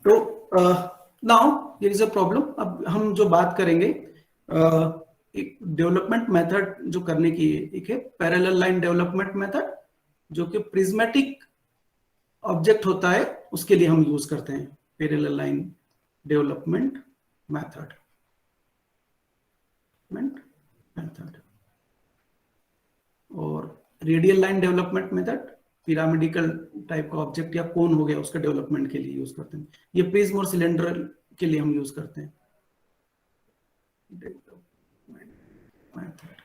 तो now here is a problem. अब हम जो बात करेंगे एक डेवलपमेंट मेथड जो करने की है, एक है पैरेलल लाइन डेवलपमेंट मेथड, जो कि प्रिज्मेटिक ऑब्जेक्ट होता है उसके लिए हम यूज करते हैं पैरेलल लाइन डेवलपमेंट मेथड। और radial line development method pyramidical type का ऑब्जेक्ट या कोन हो गया उसका डेवलपमेंट के लिए यूज करते हैं। ये प्रिज्म और सिलेंडर के लिए हम यूज करते हैं मेथड।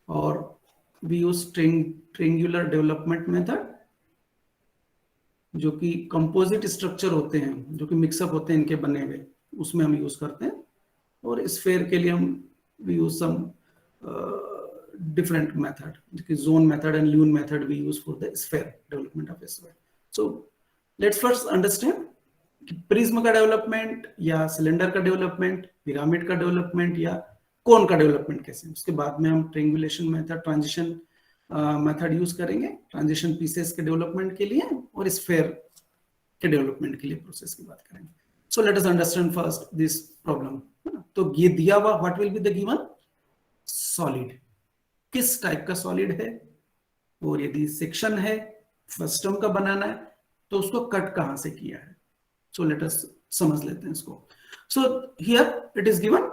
और we use triangular development method, जो कि कंपोजिट स्ट्रक्चर होते हैं जो कि मिक्सअप होते हैं इनके बने हुए, उसमें हम यूज करते हैं। और स्फेयर के लिए हम we use some different method, zone method and Lune method we use for the sphere development of a sphere. So let's first understand कि प्रिज्म का डेवलपमेंट या सिलेंडर का डेवलपमेंट, पिरामिड का डेवलपमेंट या कोन का डेवलपमेंट कैसे। उसके बाद में हम ट्रिंगुलेशन मेथड, ट्रांजिशन मेथड यूज करेंगे ट्रांजिशन पीसेस के डेवलपमेंट के लिए, और स्फेयर के डेवलपमेंट के लिए प्रोसेस की बात करेंगे। So let us understand first this problem. तो ये दिया हुआ what will be the given solid, किस टाइप का सॉलिड है, और यदि सेक्शन है फर्स्ट टर्म का बनाना है तो उसको कट कहां से किया है। सो लेट अस समझ लेते हैं इसको। So here it is given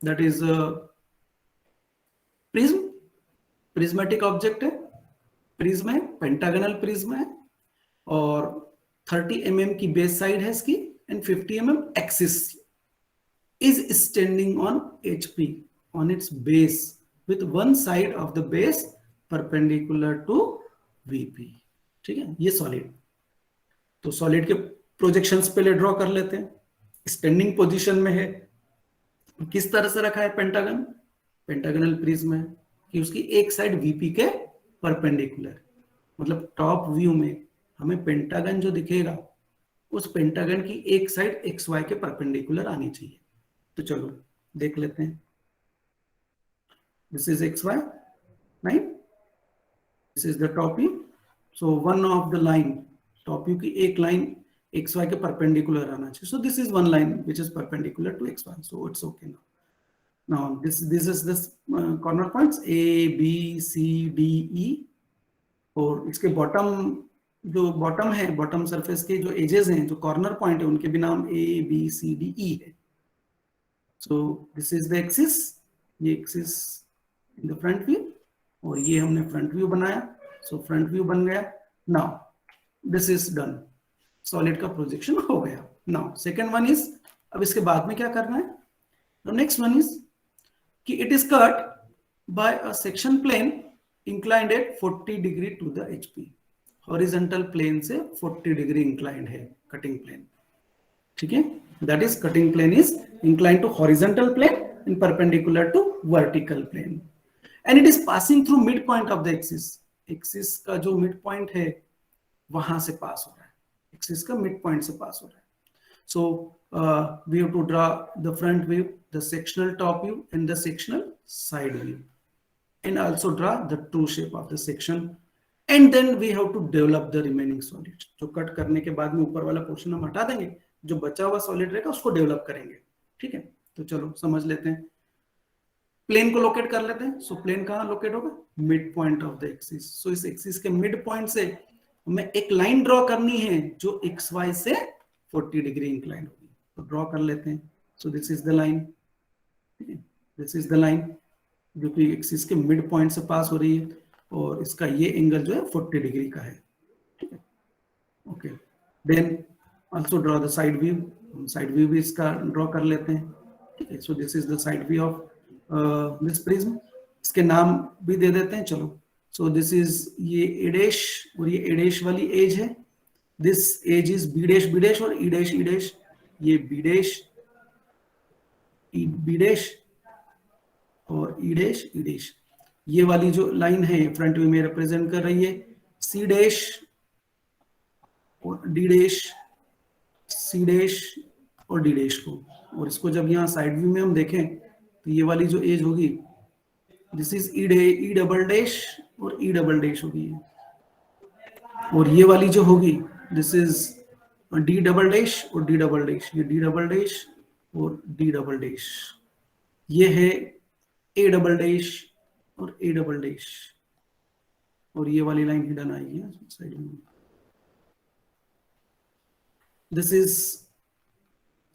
that is prism, prismatic object है, प्रिज्म है, पेंटागनल प्रिज्म है, और 30 mm की बेस साइड है इसकी, and 50 mm axis is standing on HP on its base with one side of the base perpendicular to VP। ठीक है, ये सॉलिड। तो सॉलिड के प्रोजेक्शंस पहले ड्रॉ कर लेते हैं। स्टैंडिंग पोजीशन में है, किस तरह से रखा है पेंटागन, पेंटागनल प्रिज्म है कि उसकी एक साइड VP के परपेंडिकुलर, मतलब टॉप व्यू में हमें पेंटागन जो दिखेगा उस पेंटागन की एक साइड XY के परपेंडिकुलर आनी चाहिए। तो चलो देख लेते हैं। This is XY, right? This is the top view. So one of the line, top view की एक line XY के perpendicular आना चाहिए। So this is one line which is perpendicular to XY. So it's okay now. Now this is this corner points A, B, C, D, E, और इसके bottom जो bottom है, bottom surface के जो edges हैं, जो कॉर्नर पॉइंट है, उनके भी नाम A, B, C, D, E है। So this is the axis, ये axis in the front view, और ये हमने फ्रंट व्यू बनाया। सो फ्रंट व्यू बन गया। Now this is done, solid का प्रोजेक्शन हो गया। नाउ सेकंड वन इज, अब इसके बाद में क्या करना है। द नेक्स्ट वन इज कि it is cut by a section plane inclined at 40 degree to the HP। Horizontal plane से 40 डिग्री इंक्लाइंड है कटिंग प्लेन। ठीक है, that is cutting plane is inclined to horizontal plane and perpendicular to vertical plane, and it is passing through midpoint of the axis। axis का जो midpoint है वहां से पास हो रहा है, axis का midpoint से पास हो रहा है। So we have to draw the front view, the sectional top view and the sectional side view, and also draw the true shape of the section, and then we have to develop the remaining solid। जो cut करने के बाद में ऊपर वाला portion हम हटा देंगे, जो बचा हुआ सॉलिड रहेगा उसको डेवलप करेंगे। ठीक है, तो चलो समझ लेते हैं। प्लेन को लोकेट कर लेते हैं। सो प्लेन कहां लोकेट होगा, mid point of the axis. So इस एक्सिस के मिड पॉइंट से हमें एक लाइन ड्रॉ करनी है जो XY से 40 डिग्री इंक्लाइन होगी। तो ड्रॉ कर लेते हैं। सो this is the line, this is the line जो कि एक्सिस के मिड पॉइंट से पास हो रही है, और इसका ये एंगल जो है 40 डिग्री का है। ठीक है, okay. Then also draw the side view, side view भी इसका ड्रॉ कर लेते हैं। ठीक है, so this is the side view of this prism. इसके नाम भी दे देते हैं, चलो। सो दिस इज ये ए डैश, और ये ए डैश वाली एज है। This edge is B dash, B dash, और ई डैश, ई डैश। ये बी डैश, बी डैश, और ई डैश, ई डैश। ये वाली जो लाइन है फ्रंट व्यू में रिप्रेजेंट कर रही है सी डैश और डी डैश, सी डैश और डी डैश को। और इसको जब यहाँ साइड व्यू में हम देखें तो ये वाली जो एज होगी this is E double dash और ई डबल डैश होगी, और ये वाली जो होगी this is D double dash और डी डबल डैश, ये डी डबल डैश और डी डबल डैश, ये है ए डबल डैश और ए डबल डैश, और ये वाली लाइन हिडन आई है साइड में। This is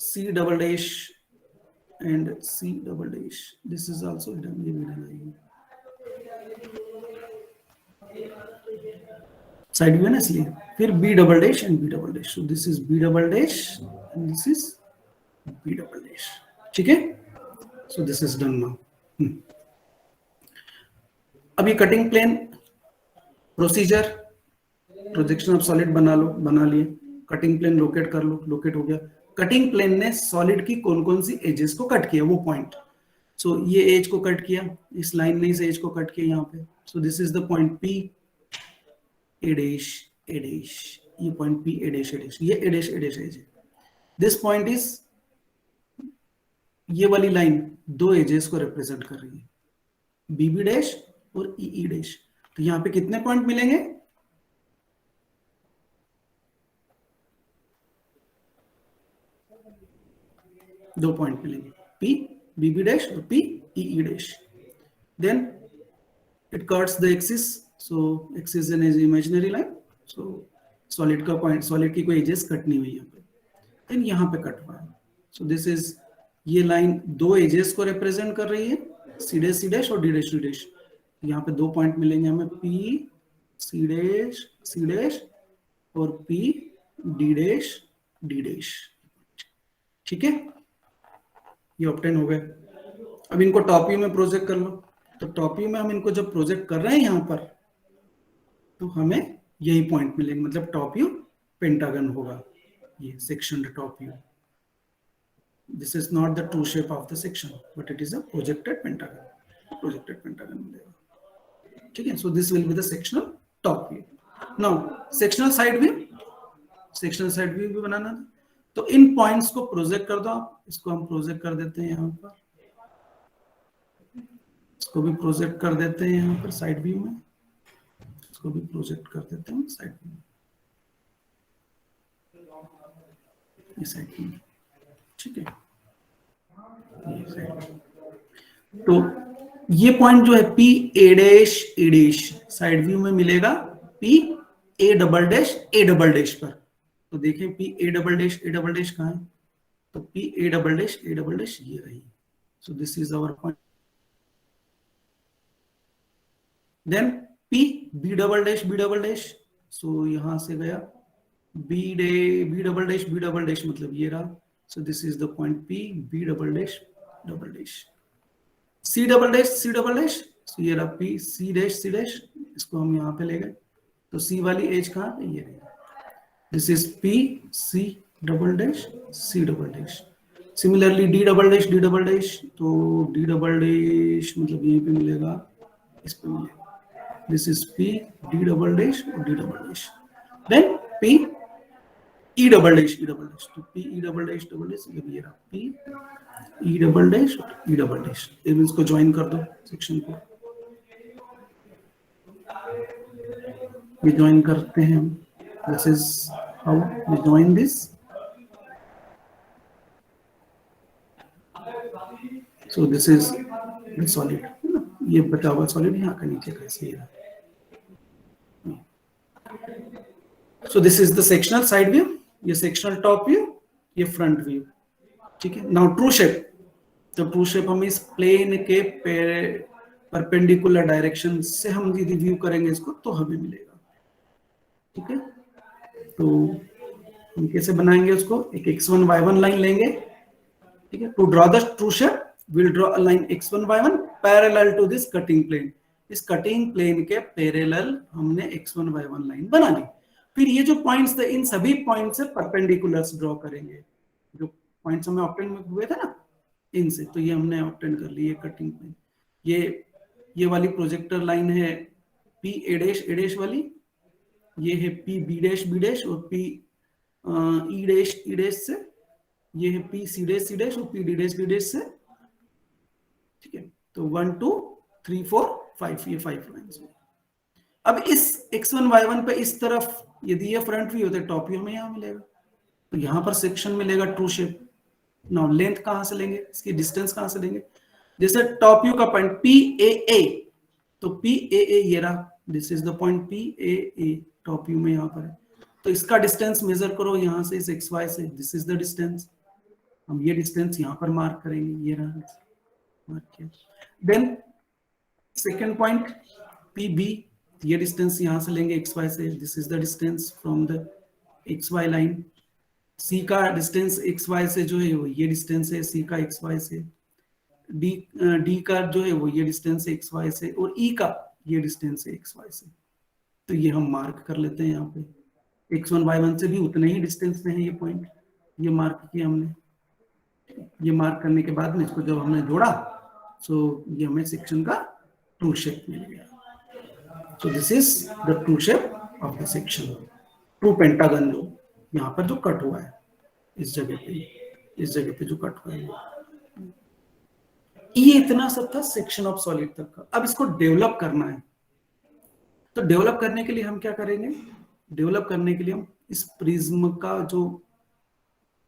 C double dash and C double dash, this is also hidden, ये हिडन आई है साइड व्यू ना, इसलिए। फिर B double dash and B double dash, so this is B double dash and this is B double dash, ठीक है। So this is done now. अभी cutting plane procedure, projection of solid बना लो, बना लिए, कटिंग प्लेन लोकेट कर लो, locate हो गया। कटिंग प्लेन ने सॉलिड की कौन कौन सी एजेस को कट किया, वो पॉइंट, सो ये एज को कट किया, इस लाइन ने इस एज को कट किया यहाँ पे, so this is the point P A dash A dash, ये point P A dash A dash, ये ए डैश एज है। दिस पॉइंट इज, ये वाली लाइन दो एजेस को रिप्रेजेंट कर रही है, बीबी डैश और ई डैश। तो यहाँ पे कितने पॉइंट मिलेंगे, दो पॉइंट मिलेंगे, पी बीबी डैश और P E dash. Then it cuts the axis, so axis is imaginary line, so solid का पॉइंट, सॉलिड की कोई एजेस कट नहीं हुई यहाँ पे, देन यहाँ पे कट हुआ है। सो दिस इज, ये लाइन दो एजेस को रिप्रेजेंट कर रही है, सी डैश और डी डैश। यहाँ पे दो पॉइंट मिलेंगे हमें, पी सी डैश और पी डी डैश, ठीक है, ये ऑब्टेन हो गए। अब इनको टॉप व्यू में प्रोजेक्ट कर लो, तो टॉप व्यू में हम इनको जब प्रोजेक्ट कर रहे हैं यहाँ पर, तो हमें यही पॉइंट मिलेंगे, मतलब टॉप व्यू पेंटागन होगा, ये section top view. This is not the true shape of the section, but it is a projected pentagon. Projected pentagon मिलेगा, ठीक है। So this will be the sectional top view. Now sectional side view, sectional side view भी बनाना था, तो इन points को project कर दो आप, इसको हम प्रोजेक्ट कर देते हैं यहाँ पर, इसको भी प्रोजेक्ट कर देते हैं यहाँ पर साइड व्यू में, इसको भी प्रोजेक्ट कर देते हैं साइड व्यू में, ये साइड व्यू, ठीक है। तो ये पॉइंट जो है P A dash side view में मिलेगा पी ए डबल डैश पर। तो देखें पी ए डबल डैश कहाँ है, तो पी ए डबल डैश ये रही। So this is our point. Then P B double dash, so यहां से गया बी डबल डैश मतलब ये रहा। So this is the point P B double dash C double dash, so ये रहा P C dash, इसको हम यहाँ पे ले गए, तो C वाली एज कहाँ है, ये रही। This is P C double dash। Similarly D double dash, तो D double dash मतलब यहीं पे मिलेगा, इस पे मिलेगा। This is P D double dash और D double dash। Then P E double dash, तो P E double dash ये रहा P E double dash और E double dash। इसको ज्वाइन कर दो सेक्शन को, we join करते हैं हम, this is how we join this। so this is the solid, ये बचा हुआ सॉलिड यहाँ का नीचे कैसे रहा। so this is the sectional side view, ये सेक्शनल टॉप व्यू, ये फ्रंट व्यू, ठीक है। नाउ ट्रू शेप, तो ट्रू शेप हम इस प्लेन के परपेंडिकुलर डायरेक्शन से हम यदि व्यू करेंगे इसको तो हमें मिलेगा, ठीक है। तो हम कैसे बनाएंगे उसको, एक x1 y1 लाइन लेंगे, ठीक है। To draw the true shape will draw a line x1 y1 parallel to this cutting plane. इस कटिंग प्लेन के पैरेलल हमने x1 y1 लाइन बना ली। फिर ये जो पॉइंट्स थे, इन सभी पॉइंट से परपेंडिकुलर्स ड्रॉ करेंगे, जो पॉइंट्स हमें ऑब्टेन हुए थे ना इनसे, तो ये हमने ऑब्टेन कर ली। ये कटिंग प्लेन, ये वाली प्रोजेक्टर लाइन है पी ए डैश वाली, ये है पी बी डैश और पी ई डैश से, ये है पी सी डैश और पी डी डैश से, ठीक है। तो 1 2 3 4 5, ये 5 लाइन्स। अब इस x1 y1 पे इस तरफ यदि ये फ्रंट व्यू होता है, टॉप व्यू हमें यहाँ मिलेगा, तो यहाँ पर सेक्शन मिलेगा ट्रू शेप। नाउ लेंथ कहां से लेंगे, इसकी डिस्टेंस कहां से लेंगे, जैसे टॉप व्यू का पॉइंट पी ए ए, तो पी ए ए ये रहा, this is the point P A A, top view में यहाँ पर है, तो इसका डिस्टेंस मेजर करो यहाँ से इस एक्स वाई से, दिस इज द डिस्टेंस, हम ये डिस्टेंस यहाँ पर मार्क करेंगे, ये रहा मार्क किया। Then second point P B, ये डिस्टेंस यहाँ से लेंगे एक्स वाई से, this is the distance from the X Y line. C का डिस्टेंस एक्स वाई से जो है वो ये डिस्टेंस है, सी का एक्स वाई से। डी का जो है वो ये डिस्टेंस है एक्स वाई से, और ई का ये डिस्टेंस है एक्स वाई से। तो ये हम मार्क कर लेते हैं यहाँ पे, x1 y1 से भी उतने ही डिस्टेंस में है ये पॉइंट, ये मार्क किया हमने। ये मार्क करने के बाद में इसको जब हमने जोड़ा, सो ये हमें सेक्शन का ट्रू शेप मिल गया। सो this is the true shape of the section, true pentagon जो यहाँ पर जो कट हुआ है, इस जगह पे जो कट हुआ है, ये इतना सब था सेक्शन ऑफ सॉलिड तक का। अब इसको डेवलप करना है, तो डेवलप करने के लिए हम क्या करेंगे, डेवलप करने के लिए हम इस प्रिज्म का जो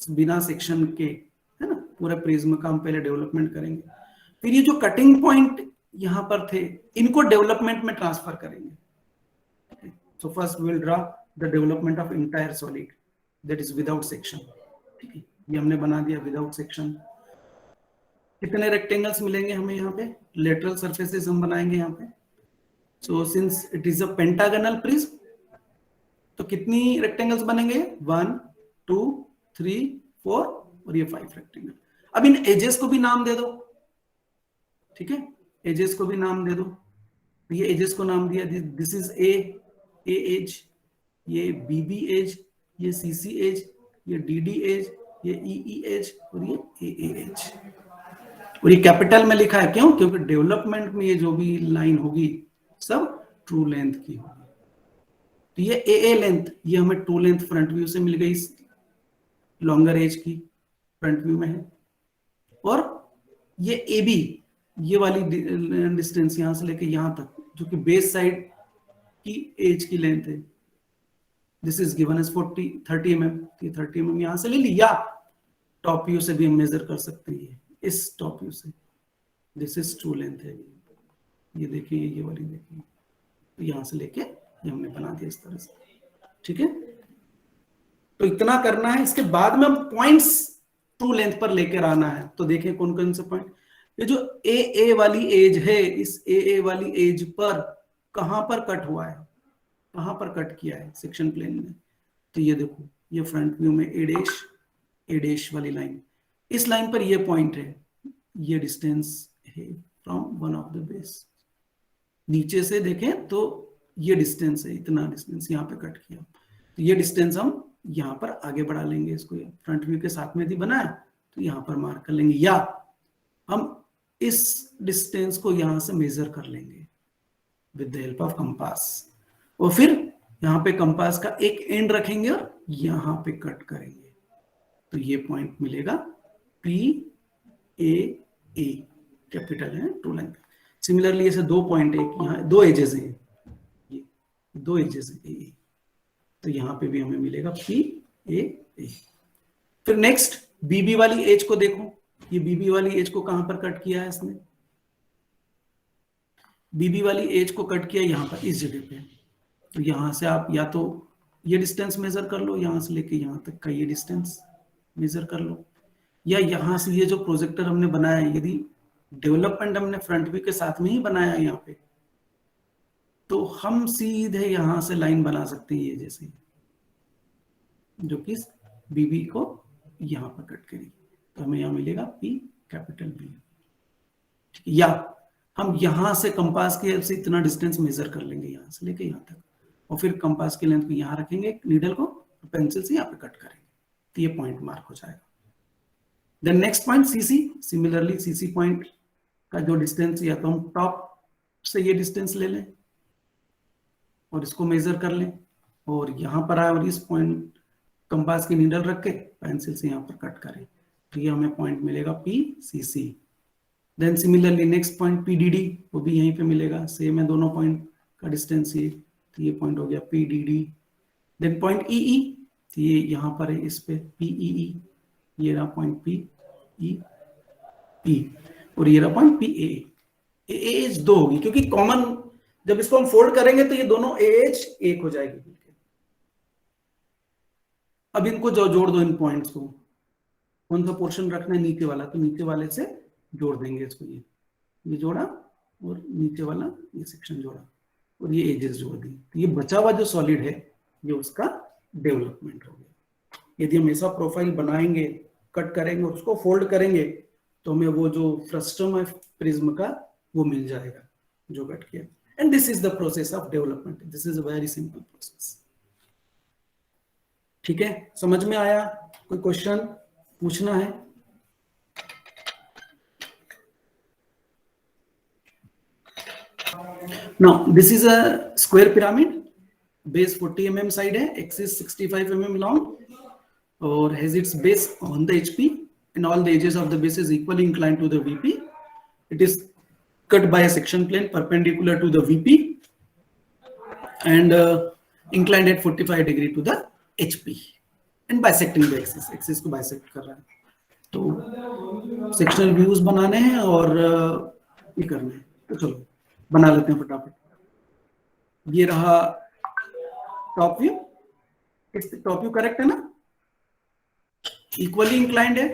बिना सेक्शन के है ना, पूरा प्रिज्म का हम पहले डेवलपमेंट करेंगे, फिर ये जो कटिंग पॉइंट यहां पर थे इनको डेवलपमेंट में ट्रांसफर करेंगे। So first we will draw the development of entire solid that is without section. ठीक है, ये हमने बना दिया विदाउट सेक्शन। कितने रेक्टेंगल्स मिलेंगे हमें यहाँ पे, लेटरल सरफेसेस हम बनाएंगे यहाँ पे। So since it is a pentagonal prism, तो कितनी रेक्टेंगल्स बनेंगे, 1 2 3 4 और ये 5 रेक्टेंगल। अब इन एजेस को भी नाम दे दो, ठीक है, एजेस को भी नाम दे दो। ये एजेस को नाम दिया, दिस इज ए एज, ये बी बी एज, ये सी सी एज, ये डी डी एज, ये ई ई एज और ये ए एज। और ये कैपिटल में लिखा है क्यों, क्योंकि डेवलपमेंट में ये जो भी लाइन होगी सब ट्रू लेंथ की होगी। तो ये ए लेंथ, ये हमें ट्रू लेंथ फ्रंट व्यू से मिल गई, लॉन्गर एज की फ्रंट व्यू में है। और ये ए बी, ये वाली डिस्टेंस यहां से लेके यहां तक जो कि बेस साइड की एज की लेंथ है, this is given edge 30 mm। 30 mm यहां से ले ली, या टॉप व्यू से भी हम मेजर कर सकते हैं, इस टॉप व्यू से, दिस इज ट्रू लेंथ है। ये देखिए, ये वाली देखिए, तो यहां से लेके ये हमने बना दिया इस तरह से। ठीक है, तो इतना करना है। इसके बाद में हम पॉइंट्स ट्रू लेंथ पर लेकर आना है। तो देखें कौन कौन से पॉइंट, ये जो ए वाली एज है, इस ए वाली एज पर कहां पर कट हुआ है, कहां पर कट किया है सेक्शन प्लेन में, तो ये देखो, ये फ्रंट व्यू में ए डैश वाली लाइन, इस लाइन पर ये पॉइंट है, ये डिस्टेंस है from one of the base. नीचे से देखें तो ये डिस्टेंस है, इतना डिस्टेंस यहाँ पे कट किया, तो ये डिस्टेंस हम यहाँ पर आगे बढ़ा लेंगे। इसको फ्रंट व्यू के साथ में यदि बनाया तो यहाँ पर मार्क कर लेंगे, या हम इस डिस्टेंस को यहाँ से मेजर कर लेंगे with the help of compass, और फिर यहाँ पे कंपास का एक एंड रखेंगे और यहाँ पे कट करेंगे, तो ये पॉइंट मिलेगा पी ए ए, कैपिटल है ट्रू लेंथ। सिमिलरली ऐसे दो पॉइंट है, यहाँ दो एजेस हैं, ये दो एजेस है ए, तो यहाँ पे भी हमें मिलेगा पी ए ए। फिर नेक्स्ट बीबी वाली एज को देखो, ये बीबी वाली एज को कहां पर कट किया है इसने, बीबी वाली एज को कट किया यहाँ पर इस जगह पे। तो यहां से आप या तो ये डिस्टेंस मेजर कर लो, यहां से लेके यहां तक का ये डिस्टेंस मेजर कर लो, या यहां से ये जो प्रोजेक्टर हमने बनाया है, यदि डेवलपमेंट हमने फ्रंट व्यू के साथ में ही बनाया है यहाँ पे, तो हम सीधे यहां से लाइन बना सकते हैं, ये जैसे जो कि बीबी को यहां पर कट करेगी, तो हमें यहां मिलेगा पी कैपिटल बी। या हम यहां से कंपास की हेल्प से इतना डिस्टेंस मेजर कर लेंगे यहां से लेके यहां तक, और फिर कंपास की लेंथ को यहां रखेंगे नीडल को, तो पेंसिल से यहां पे कट करेंगे, तो ये पॉइंट मार्क हो जाएगा। Then next point CC, similarly CC point का जो डिस्टेंस, या तो हम टॉप से ये डिस्टेंस ले लें और इसको मेजर कर लें, और यहां पर आए और इस पॉइंट कंपास की नीडल रख के पेंसिल से यहां पर कट करें, तो ये हमें पॉइंट मिलेगा P C C. Then similarly next point P D D, वो भी यहीं पे मिलेगा, सेम है दोनों पॉइंट का डिस्टेंस, ये ये पॉइंट हो गया PDD, देन पॉइंट EE, ये यहाँ पर है इस पे PEE, ये रहा पॉइंट PEE, और ये रहा पॉइंट PAA। एज 2 होगी क्योंकि कॉमन, जब इसको हम फोल्ड करेंगे तो ये दोनों एज 1 हो जाएगी। अब इनको जोड़ दो इन पॉइंट्स को, कौन सा पोर्शन रखना है, नीचे वाला, तो नीचे वाले से जोड़ देंगे इसको, ये जोड़ा और नीचे वाला ये सेक्शन जोड़ा और ये एजेस जोड़ दी, तो ये बचा हुआ जो सॉलिड है ये उसका डेवलपमेंट हो गया। यदि हम ऐसा प्रोफाइल बनाएंगे, कट करेंगे और उसको फोल्ड करेंगे तो हमें वो जो फ्रस्टम है प्रिज्म का वो मिल जाएगा जो कट किया। And this is the process of development, this is a very simple process. ठीक है, समझ में आया? कोई क्वेश्चन पूछना है? Now this is a square pyramid, base 40 mm side है, axis 65 mm long और has its base on the HP and all the edges of the base is equally inclined to the VP. It is cut by a section plane perpendicular to the VP and inclined at 45 degree to the HP and bisecting the axis, axis को bisect कर रहा है। तो sectional views बनाने हैं और ये करने हैं, तो चलो बना लेते हैं फटाफट। ये रहा top view, top view correct है ना, इक्वली इंक्लाइंड है,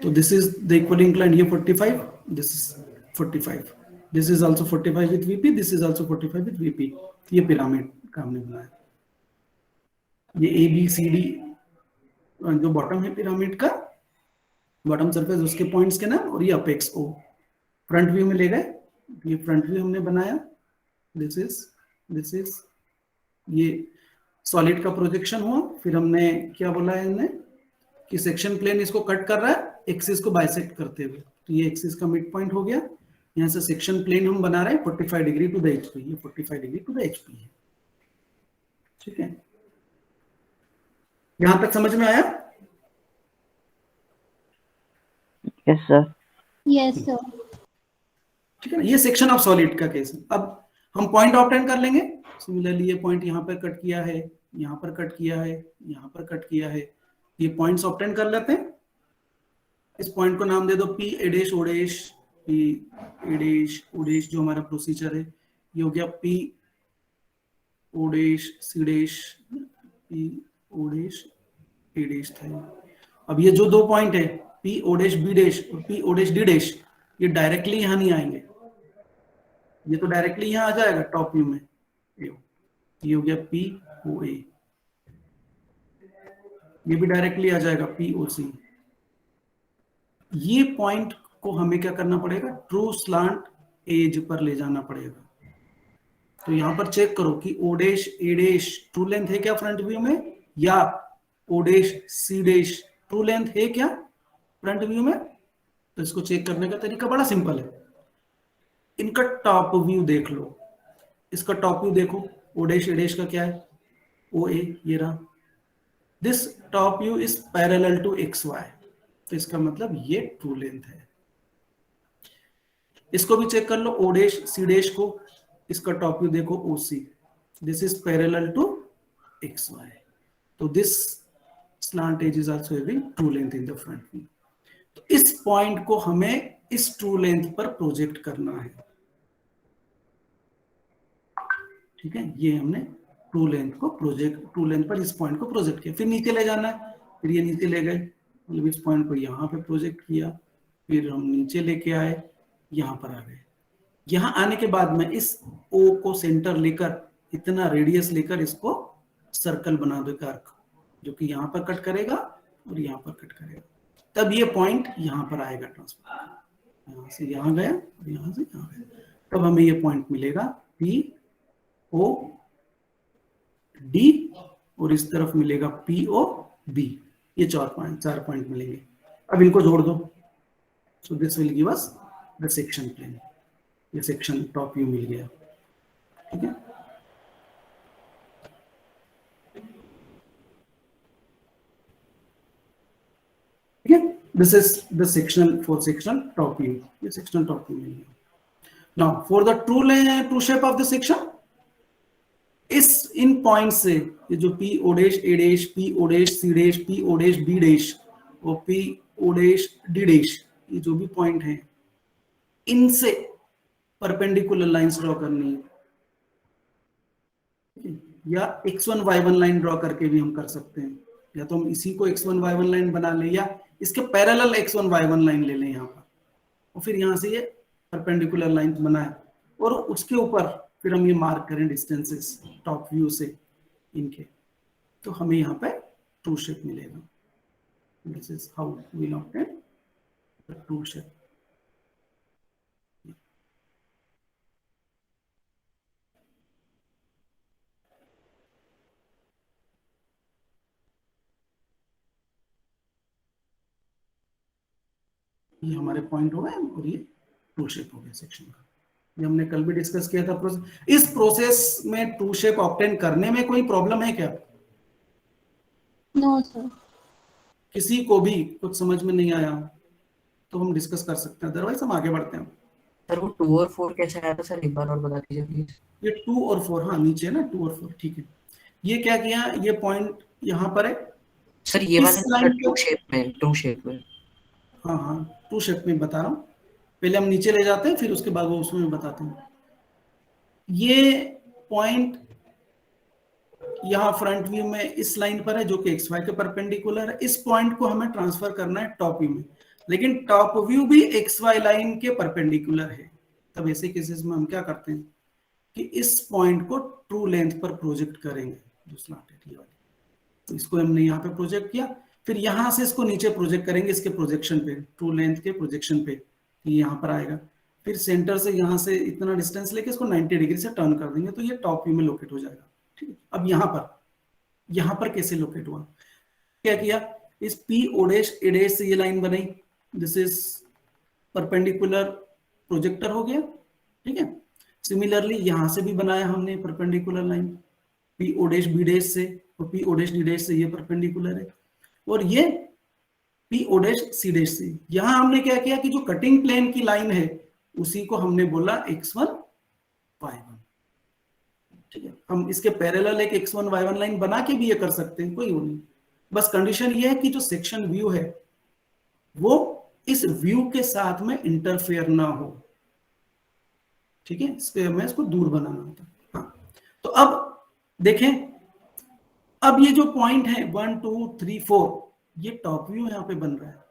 तो this is the equally inclined, ये 45, this is 45, this is also 45 with VP, this is also 45 with VP। ये पिरामिड का हमने बनाया। ये ABCD जो बॉटम है पिरामिड का, बॉटम सरफेस, उसके पॉइंट्स के नाम, और ये अपेक्स O फ्रंट व्यू में ले गए। ये फ्रंट व्यू हमने बनाया, दिस इज ये सॉलिड का प्रोजेक्शन हुआ। फिर हमने क्या बोला है हमने कि सेक्शन प्लेन इसको कट कर रहा है एक्सिस को बाइसेक्ट करते हुए, तो ये एक्सिस का मिड पॉइंट हो गया। यहाँ से सेक्शन प्लेन हम बना रहे हैं 45 डिग्री टू द HP, ये 45 डिग्री टू द HP है। ठीक है, यहां तक समझ में आया? Yes sir. Yes sir. ठीक है ना, ये सेक्शन ऑफ सॉलिड का केस है। अब हम पॉइंट ऑब्टेन कर लेंगे। सिमिलरली ये पॉइंट यहाँ पर कट किया है, यहाँ पर कट किया है, यहाँ पर कट किया है, ये पॉइंट्स ऑब्टेन कर लेते हैं। इस पॉइंट को नाम दे दो P A dash O dash, P A dash O dash जो हमारा प्रोसीजर है, ये हो गया P O dash C dash, P O dash A dash था। अब ये जो दो पॉइंट है P O dash B dash और P O dash D dash, ये डायरेक्टली यहां नहीं आएंगे, ये तो डायरेक्टली यहां आ जाएगा टॉप व्यू में। ये हो गया POA, ये भी डायरेक्टली आ जाएगा POC। ये पॉइंट को हमें क्या करना पड़ेगा, ट्रू स्लांट एज पर ले जाना पड़ेगा। तो यहां पर चेक करो कि O dash A dash true length है क्या फ्रंट व्यू में, या O dash C dash true length है क्या फ्रंट व्यू में। तो इसको चेक करने का तरीका बड़ा सिंपल है, इनका टॉप व्यू देख लो, इसका टॉप व्यू देखो, O डैश A डैश का क्या है, OA, ये रहा। This top view is parallel to XY, तो इसका मतलब ये ट्रू लेंथ है। इसको भी चेक कर लो, O डैश C डैश को, इसका टॉप व्यू देखो OC, this is parallel to XY, तो this slant edge is also having true length in the front view। तो इस पॉइंट को हमें इस ट्रू लेंथ पर प्रोजेक्ट करना है। ठीक है, ये हमने ट्रू लेंथ पर इस पॉइंट को प्रोजेक्ट किया, फिर नीचे ले जाना है, फिर ये नीचे ले गए, मतलब इस पॉइंट को यहाँ पे प्रोजेक्ट किया, फिर हम नीचे लेके आए, यहाँ पर आ गए। यहाँ आने के बाद में इस O को सेंटर लेकर, इतना रेडियस लेकर इसको सर्कल बना दो, आर्क, जो कि यहाँ पर कट करेगा और यहाँ पर कट करेगा, तब ये पॉइंट यहाँ पर आएगा ट्रांसफर, यहाँ से यहाँ गया और यहाँ से यहाँ गया, तब हमें ये पॉइंट मिलेगा POD और इस तरफ मिलेगा POB। ये चार पॉइंट मिलेंगे। अब इनको जोड़ दो, so this will give us the section plane. ये सेक्शन टॉप व्यू मिल गया। ठीक है, this is the sectional top view, ये sectional top view मिल गया। Now for the true shape of the section, इन पॉइंट से ये जो P O dash A dash, P O dash C dash, P O dash B dash और P O dash D dash, ये जो भी point है इनसे परपेंडिकुलर लाइंस ड्रॉ करनी है, या x1 y1 लाइन ड्रॉ करके भी हम कर सकते हैं, या तो हम इसी को x1 y1 लाइन बना लें या इसके पैरेलल x1 y1 लाइन ले लें यहाँ पर, और फिर यहाँ से ये परपेंडिकुलर लाइन बनाए और उसके ऊपर फिर हम ये मार्क करें डिस्टेंसेस टॉप व्यू से इनके, तो हमें यहाँ पे ट्रू शेप मिलेगा। This is how we will obtain the true shape. ये हमारे पॉइंट हो गए और ये ट्रू शेप हो गया सेक्शन का। ये हमने कल भी डिस्कस किया था प्रोसेस। इस प्रोसेस में ट्रू शेप ऑब्टेन करने में कोई प्रॉब्लम है क्या? No sir. किसी को भी कुछ समझ में नहीं आया तो हम डिस्कस कर सकते हैं, अदरवाइज हम आगे बढ़ते हैं। सर वो 2 और 4 कैसे आया था सर, एक बार और बता दीजिए प्लीज। ये 2 और 4, हाँ नीचे ना 2 और 4, ठीक है। ये क्या किया, ये पॉइंट यहाँ पर है सर ये वाला ट्रू शेप में हाँ हाँ ट्रू शेप में बता रहा हूँ। पहले हम नीचे ले जाते हैं फिर उसके बाद वो उसमें बताते हैं। ये पॉइंट यहाँ फ्रंट व्यू में इस लाइन पर है जो कि एक्स वाई के परपेंडिकुलर है। इस पॉइंट को हमें ट्रांसफर करना है टॉप व्यू में, लेकिन टॉप व्यू भी एक्स वाई लाइन के परपेंडिकुलर है। तब ऐसे केसेस में हम क्या करते हैं कि इस पॉइंट को ट्रू लेंथ पर प्रोजेक्ट करेंगे, जो स्लॉट है वाली। तो इसको हमने यहाँ पे प्रोजेक्ट किया, फिर यहाँ से इसको नीचे प्रोजेक्ट करेंगे इसके प्रोजेक्शन पे, ट्रू लेंथ के प्रोजेक्शन पे, ये यहाँ पर आएगा। फिर सेंटर से यहाँ से इतना डिस्टेंस लेके इसको 90 डिग्री से टर्न कर देंगे तो ये टॉप व्यू में लोकेट हो जाएगा। ठीक है, अब यहाँ पर कैसे लोकेट हुआ, क्या किया, इस P O dash A dash से ये लाइन बनाई, दिस इज परपेंडिकुलर प्रोजेक्टर हो गया। ठीक है, सिमिलरली यहाँ से भी बनाया हमने perpendicular line P O dash B dash से, और P O dash D dash से ये परपेंडिकुलर है, और ये P O dash C dash से। यहां हमने क्या किया कि जो कटिंग प्लेन की लाइन है उसी को हमने बोला x1 y1। ठीक है, हम इसके पैरेलल एक x1 y1 लाइन बना के भी ये कर सकते हैं, कोई वो नहीं। बस कंडीशन ये है कि जो सेक्शन व्यू है वो इस व्यू के साथ में इंटरफेयर ना हो। ठीक है, इसके हमें इसको दूर बनाना होता है। हाँ, तो अब देखें, अब ये जो पॉइंट है 1 2 3 4, ये टॉप व्यू यहाँ पे बन रहा है,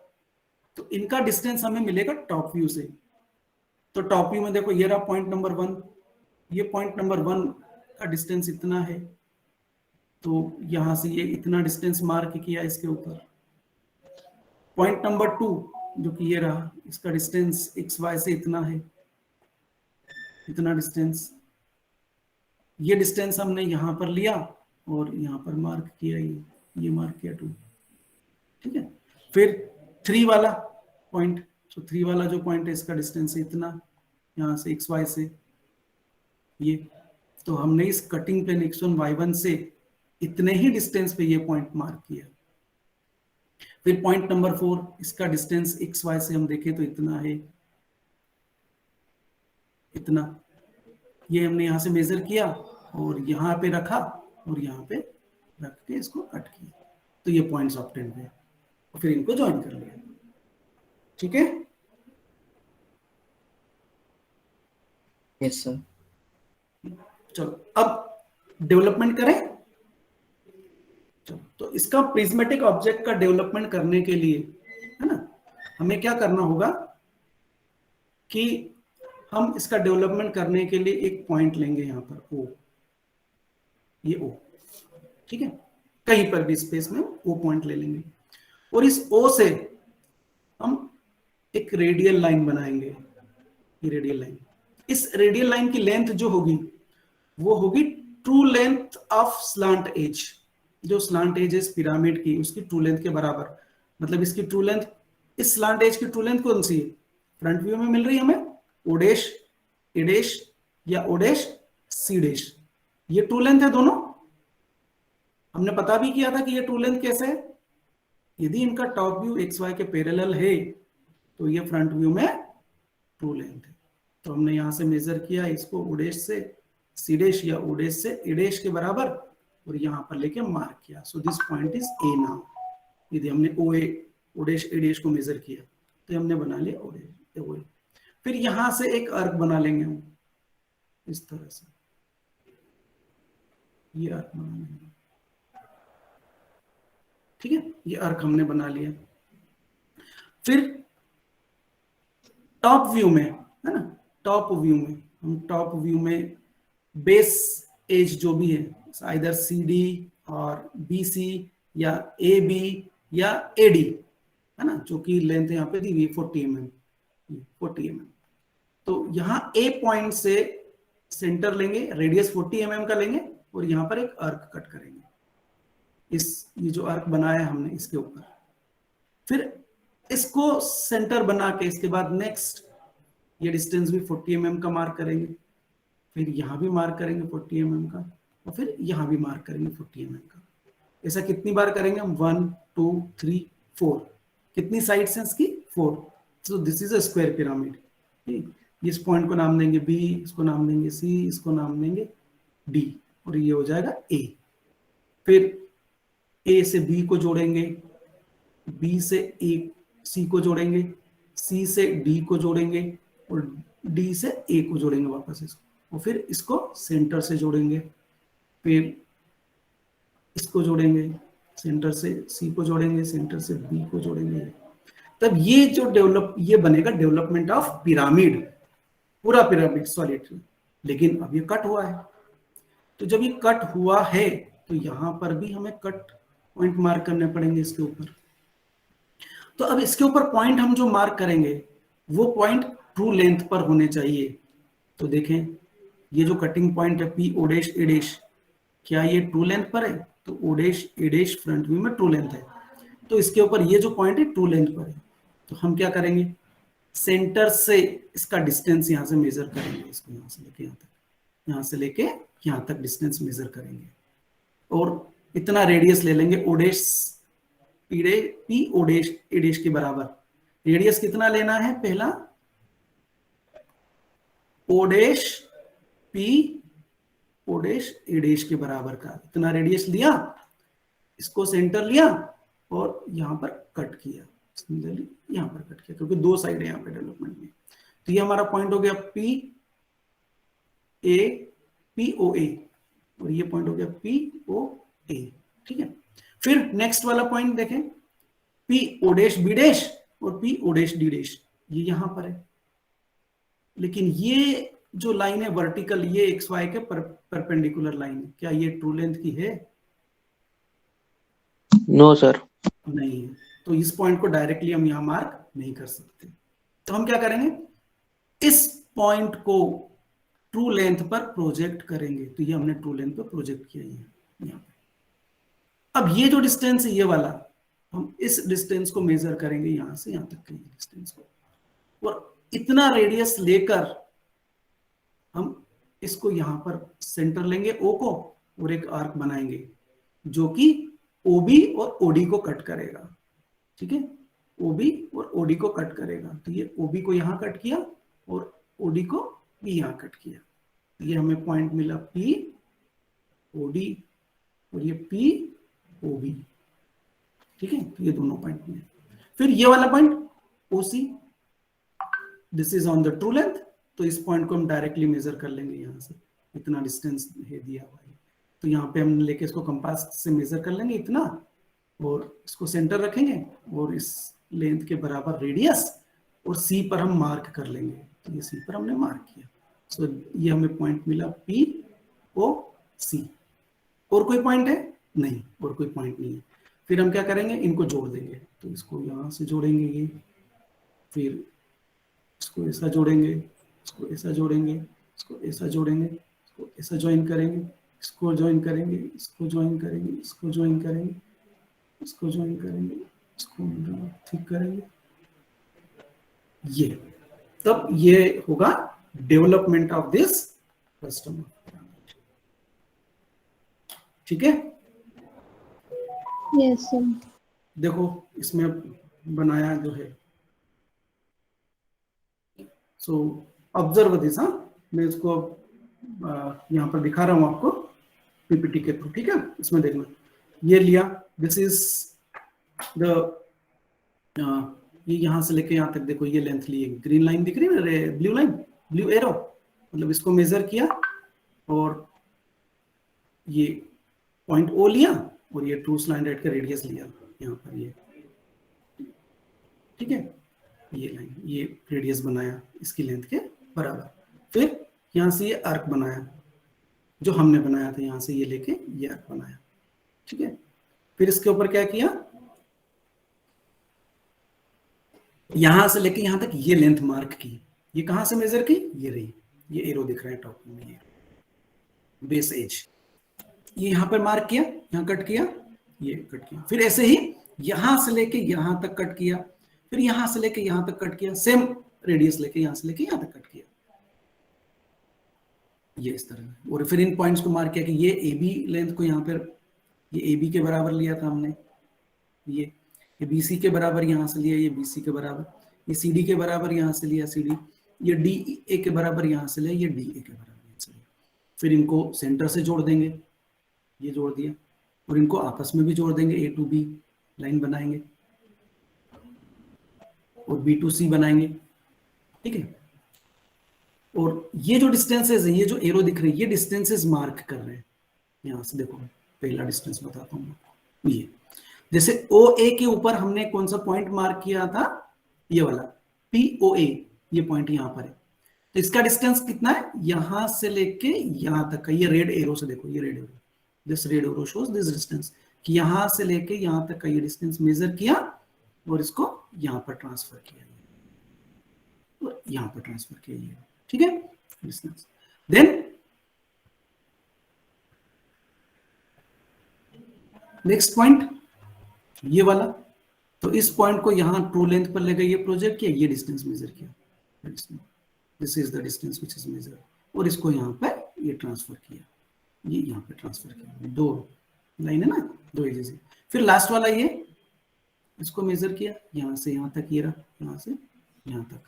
तो इनका डिस्टेंस हमें मिलेगा टॉप व्यू से। तो टॉप व्यू में देखो ये रहा पॉइंट नंबर 1, ये पॉइंट नंबर 1 का डिस्टेंस इतना है, तो यहां से ये इतना डिस्टेंस मार्क किया इसके ऊपर। पॉइंट नंबर 2 जो कि ये रहा, इसका डिस्टेंस एक्स वाई से इतना है, इतना डिस्टेंस, ये डिस्टेंस हमने यहां पर लिया और यहां पर मार्क किया, ये मार्क किया 2। ठीक है, फिर 3 वाला पॉइंट, तो 3 वाला जो पॉइंट है इसका डिस्टेंस है इतना, यहाँ से एक्स वाई से ये, तो हमने इस कटिंग प्लेन x1 y1 से इतने ही डिस्टेंस पे ये पॉइंट मार्क किया। फिर पॉइंट नंबर 4, इसका डिस्टेंस एक्स वाई से हम देखें तो इतना है, इतना, ये हमने यहाँ से मेजर किया और यहाँ पे रखा और यहाँ पे रख के इसको कट किया, तो ये पॉइंट्स ऑब्टेन हुए, फिर इनको ज्वाइन कर लिया। ठीक है, यस सर। चलो अब डेवलपमेंट करें। चलो, तो इसका प्रिज्मेटिक ऑब्जेक्ट का डेवलपमेंट करने के लिए, है ना, हमें क्या करना होगा कि हम इसका डेवलपमेंट करने के लिए एक पॉइंट लेंगे यहाँ पर O, ये O। ठीक है, कहीं पर भी स्पेस में O पॉइंट ले लेंगे और इस O से हम एक रेडियल लाइन बनाएंगे। ये रेडियल लाइन, इस रेडियल लाइन की लेंथ जो होगी वो होगी true length of slant edge. जो स्लांट एज है इस पिरामिड की, उसकी ट्रू लेंथ के बराबर, मतलब इसकी ट्रू लेंथ, इस स्लांट एज की ट्रू लेंथ कौन सी है, फ्रंट व्यू में मिल रही है हमें ओ डैश ए डैश या ओ डैश सी डैश, ये ट्रू लेंथ है दोनों। हमने पता भी किया था कि ये ट्रू लेंथ कैसे है, यदि इनका टॉप व्यू एक्स वाई के पैरेलल है तो ये फ्रंट व्यू में ट्रू लेंथ है। तो हमने यहां से मेजर किया इसको ओ डैश से सी डैश या ओ डैश से ए डैश के बराबर और यहाँ पर लेके मार्क किया। So this point is a now. यदि हमने ओ डैश ए डैश को मेजर किया तो हमने बना लिया ओ डैश। फिर यहां से एक आर्क बना लेंगे हम इस तरह से, ये आर्क बना लेंगे, ठीक है, ये आर्क हमने बना लिया। फिर टॉप व्यू में, है ना, टॉप व्यू में हम टॉप व्यू में बेस एज जो भी है, आइदर सी डी और बी सी या ए बी या ए डी, है ना, जो कि लेंथ यहाँ पे दी हुई 40 mm, 40 mm। तो यहाँ ए पॉइंट से सेंटर लेंगे, रेडियस 40 mm का लेंगे और यहाँ पर एक आर्क कट करेंगे, ये जो आर्क बनाया है हमने इसके ऊपर। फिर इसको सेंटर बना के इसके बाद नेक्स्ट ये डिस्टेंस भी 40 mm का मार्क करेंगे, फिर यहाँ भी मार्क करेंगे 40 mm का और फिर यहाँ भी मार्क करेंगे 40 mm का। ऐसा कितनी बार करेंगे हम? 1 2 3 4। कितनी साइड्स हैं इसकी? 4। सो this is a square pyramid. इस पॉइंट को नाम देंगे बी, इसको नाम देंगे सी, इसको नाम देंगे डी और ये हो जाएगा ए। फिर ए से बी को जोड़ेंगे, बी से ए सी को जोड़ेंगे, सी से डी को जोड़ेंगे और डी से ए को जोड़ेंगे वापस इसको, और फिर इसको सेंटर से जोड़ेंगे, फिर इसको जोड़ेंगे, सेंटर से सी को जोड़ेंगे, सेंटर से बी को जोड़ेंगे। तब ये जो ये बनेगा डेवलपमेंट ऑफ पिरामिड, पूरा पिरामिड सॉलिड। लेकिन अब ये कट हुआ है, तो जब ये कट हुआ है तो यहां पर भी हमें कट पॉइंट मार्क करने पड़ेंगे इसके ऊपर। तो अब इसके ऊपर पॉइंट हम जो मार्क करेंगे वो पॉइंट ट्रू लेंथ पर होने चाहिए। तो देखें ये जो कटिंग पॉइंट है P O dash A dash, क्या ये ट्रू लेंथ पर है? तो ओ dash A dash front view में ट्रू लेंथ है, तो इसके ऊपर ये जो पॉइंट है ट्रू लेंथ पर है। तो हम क्या करेंगे? सेंटर से इसका डिस्टेंस यहां से मेजर करेंगे, इसको यहां से लेके यहां तक, यहां से लेके यहां तक डिस्टेंस मेजर करेंगे और इतना रेडियस ले लेंगे O dash P O dash A dash के बराबर। रेडियस कितना लेना है? पहला O dash P O dash A dash के बराबर का इतना रेडियस लिया, इसको सेंटर लिया और यहां पर कट किया, यहां पर कट किया क्योंकि दो साइड है यहां पे डेवलपमेंट में। तो ये हमारा पॉइंट हो गया पी ओ ए और ये पॉइंट हो गया पी ओ ए, ठीक है। फिर नेक्स्ट वाला पॉइंट देखें, P O dash B dash और P O dash D dash, ये यहां पर है। लेकिन ये जो लाइन है वर्टिकल, ये एक्स वाई के परपेंडिकुलर लाइन है, क्या ये ट्रू लेंथ की है? No sir. नहीं है, तो इस पॉइंट को डायरेक्टली हम यहां मार्क नहीं कर सकते। तो हम क्या करेंगे? इस पॉइंट को ट्रू लेंथ पर प्रोजेक्ट करेंगे। तो ये हमने ट्रू लेंथ पर प्रोजेक्ट किया यहाँ पे। अब ये जो डिस्टेंस है ये वाला, हम इस डिस्टेंस को मेजर करेंगे यहां से यहां तक के डिस्टेंस को, और इतना रेडियस लेकर हम इसको यहां पर सेंटर लेंगे ओ को और एक आर्क बनाएंगे जो कि ओबी और ओडी को कट करेगा, ठीक है, ओबी और ओडी को कट करेगा। तो ये ओबी को यहां कट किया और ओडी को भी यहां कट किया, ये हमें पॉइंट मिला पी ओडी और ये पी ओबी, ठीक है। तो ये दोनों पॉइंट में, फिर ये वाला point OC, this is on the true length. तो इस पॉइंट को हम डायरेक्टली मेजर कर लेंगे, यहां से इतना डिस्टेंस है दिया हुआ है, तो यहाँ पे हम लेके इसको कंपास से मेजर कर लेंगे इतना और इसको सेंटर रखेंगे और इस लेंथ के बराबर रेडियस और सी पर हम मार्क कर लेंगे। तो ये सी पर हमने मार्क किया। सो ये हमें पॉइंट मिला पी ओ सी। और कोई पॉइंट है? नहीं, और कोई पॉइंट नहीं है। फिर हम क्या करेंगे? इनको जोड़ देंगे। तो इसको यहाँ से जोड़ेंगे ये, फिर इसको ऐसा जोड़ेंगे, इसको ऐसा जोड़ेंगे, इसको ऐसा जोड़ेंगे, इसको ऐसा ज्वाइन करेंगे, इसको ज्वाइन करेंगे, इसको ज्वाइन करेंगे, इसको ज्वाइन करेंगे, इसको ज्वाइन करेंगे, इसको ठीक करेंगे, ये तब ये होगा डेवलपमेंट ऑफ दिस कस्टमर, ठीक है। Yes sir. देखो इसमें बनाया जो है, सो ऑब्जर्व दिस, हाँ मैं इसको यहाँ पर दिखा रहा हूँ आपको पीपीटी के थ्रू, ठीक है। इसमें देखना, ये लिया, दिस इज द ये यहाँ से लेके यहाँ तक देखो ये लेंथ ली है, ग्रीन लाइन दिख रही है, ब्लू लाइन, ब्लू एरो, मतलब इसको मेजर किया और ये पॉइंट ओ लिया और ये ट्रू स्लैंट एट का रेडियस लिया यहाँ पर, ये ठीक है, ये लाइन, ये रेडियस बनाया इसकी लेंथ के बराबर। फिर यहाँ से ये आर्क बनाया जो हमने बनाया था, यहाँ से ये लेके ये आर्क बनाया, ठीक है। फिर इसके ऊपर क्या किया, यहां से लेके यहां तक ये लेंथ मार्क की। ये कहां से मेजर की, ये रही, ये एरो दिख रहा है टॉप में, ये बेस एज, ये यहां पर मार्क किया, यहां कट किया, ये कट किया। फिर ऐसे ही यहां से लेके यहां तक कट किया, फिर यहां से लेके यहां तक कट किया, सेम रेडियस लेके यहां से लेके यहां तक कट किया, ये इस तरह। और फिर इन पॉइंट्स को मार्क किया कि ये ए बी लेंथ को यहाँ पर ये ए बी के बराबर लिया था हमने, ये BC के बराबर यहाँ से लिया, ये BC के बराबर, ये CD के बराबर यहाँ से लिया CD, ये DA के बराबर यहाँ से लिया, ये DA के बराबर यहाँ से लिया। फिर इनको सेंटर से जोड़ देंगे, ये जोड़ दिया, और इनको आपस में भी जोड़ देंगे, A to B लाइन बनाएंगे और B to C बनाएंगे, ठीक है। और ये जो डिस्टेंसेस है, ये जो एरो दिख रही है, ये डिस्टेंसेस मार्क कर रहे हैं। यहाँ से देखो, पहला डिस्टेंस बताता हूँ, ये जैसे OA के ऊपर हमने कौन सा पॉइंट मार्क किया था, ये वाला POA, ये पॉइंट यहाँ पर है, तो इसका डिस्टेंस कितना है, यहां से लेके यहां तक का। ये रेड एरो से देखो, ये red arrow, this red arrow shows this distance, कि यहां से लेके यहां तक का ये डिस्टेंस मेजर किया और इसको यहां पर ट्रांसफर किया, और यहां पर ट्रांसफर किया, ये ठीक है डिस्टेंस। देन नेक्स्ट पॉइंट ये वाला, तो इस पॉइंट को यहां ट्रू लेंथ पर लेकर ये प्रोजेक्ट किया, ये डिस्टेंस मेजर किया, this is the distance which is measure, और इसको यहां पर ये ट्रांसफर किया, ये यहां पे ट्रांसफर किया, दो लाइन है ना, दो एजेस। फिर लास्ट वाला ये, इसको मेजर किया, यहां से यहां तक ये रहा, यहां से यहां तक,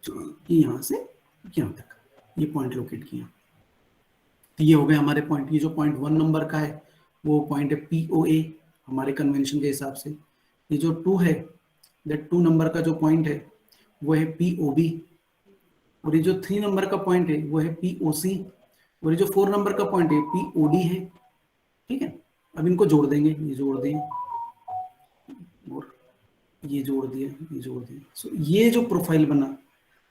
तो यहां से यहां तक ये पॉइंट लोकेट किया। तो ये हो गए हमारे पॉइंट। ये जो पॉइंट 1 नंबर का है वो पॉइंट है POA हमारे कन्वेंशन के हिसाब से। ये जो 2 है, दैट 2 नंबर का जो पॉइंट है वो है POB, और ये जो 3 नंबर का पॉइंट है वो है POC, और ये जो 4 नंबर का पॉइंट है POD है, ठीक है। अब इनको जोड़ देंगे, ये जोड़ दें और ये जोड़ दिया, ये जोड़ दिया। सो ये जो प्रोफाइल बना,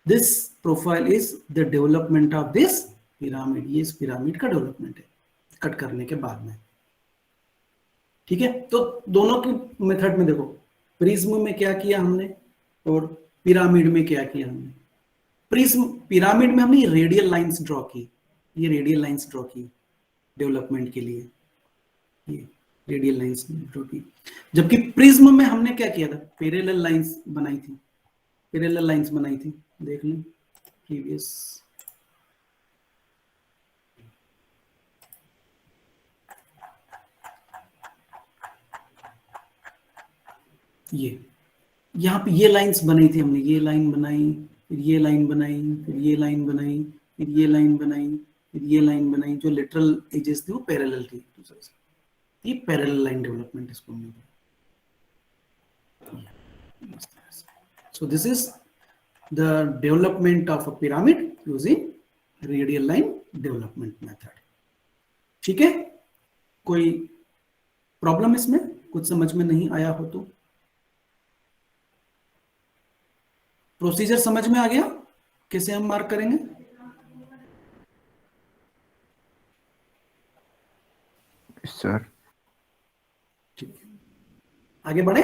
this profile is the development of this pyramid. ये इस पिरामिड का डेवलपमेंट है कट करने के बाद में, ठीक है। तो दोनों की मेथड में देखो, प्रिज्म में क्या किया हमने और पिरामिड में क्या किया हमने। प्रिज्म पिरामिड में हमने रेडियल लाइंस ड्रॉ की, ये रेडियल लाइंस ड्रॉ की डेवलपमेंट के लिए, ये रेडियल लाइंस ड्रॉ की। जबकि प्रिज्म में हमने क्या किया था, पैरेलल लाइंस बनाई थी, पैरेलल लाइंस बनाई थी, देख लें प्रीवियस। ये यहाँ पे ये लाइंस बनाई थी हमने, ये लाइन बनाई, फिर ये लाइन बनाई, फिर ये लाइन बनाई, फिर ये लाइन बनाई, फिर ये लाइन बनाई, जो लिटरल एजेस थी वो पैरेलल थी। ये पैरेलल लाइन डेवलपमेंट इसको हमने बोला। सो this is the development of a pyramid using radial line development method, ठीक है। कोई प्रॉब्लम इसमें, कुछ समझ में नहीं आया हो तो प्रोसीजर समझ में आ गया, कैसे हम मार्क करेंगे। सर ठीक है, आगे बढ़े।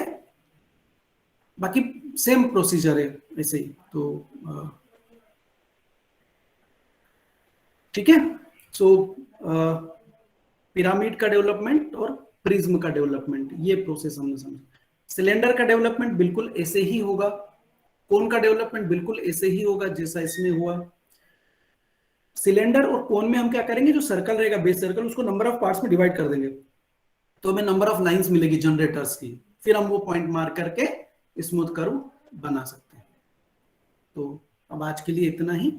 बाकी सेम प्रोसीजर है ऐसे ही, तो ठीक है। सो पिरामिड का डेवलपमेंट और प्रिज्म का डेवलपमेंट, ये प्रोसेस हमने समझा। सिलेंडर का डेवलपमेंट बिल्कुल ऐसे ही होगा, कोन का डेवलपमेंट बिल्कुल ऐसे ही होगा जैसा इसमें हुआ। सिलेंडर और कोन में हम क्या करेंगे, जो सर्कल रहेगा बेस सर्कल, उसको नंबर ऑफ पार्ट्स में डिवाइड कर देंगे, तो हमें नंबर ऑफ लाइंस मिलेगी जनरेटर्स की, फिर हम वो पॉइंट मार्क करके स्मूथ कर्व बना सकते हैं। तो अब आज के लिए इतना ही।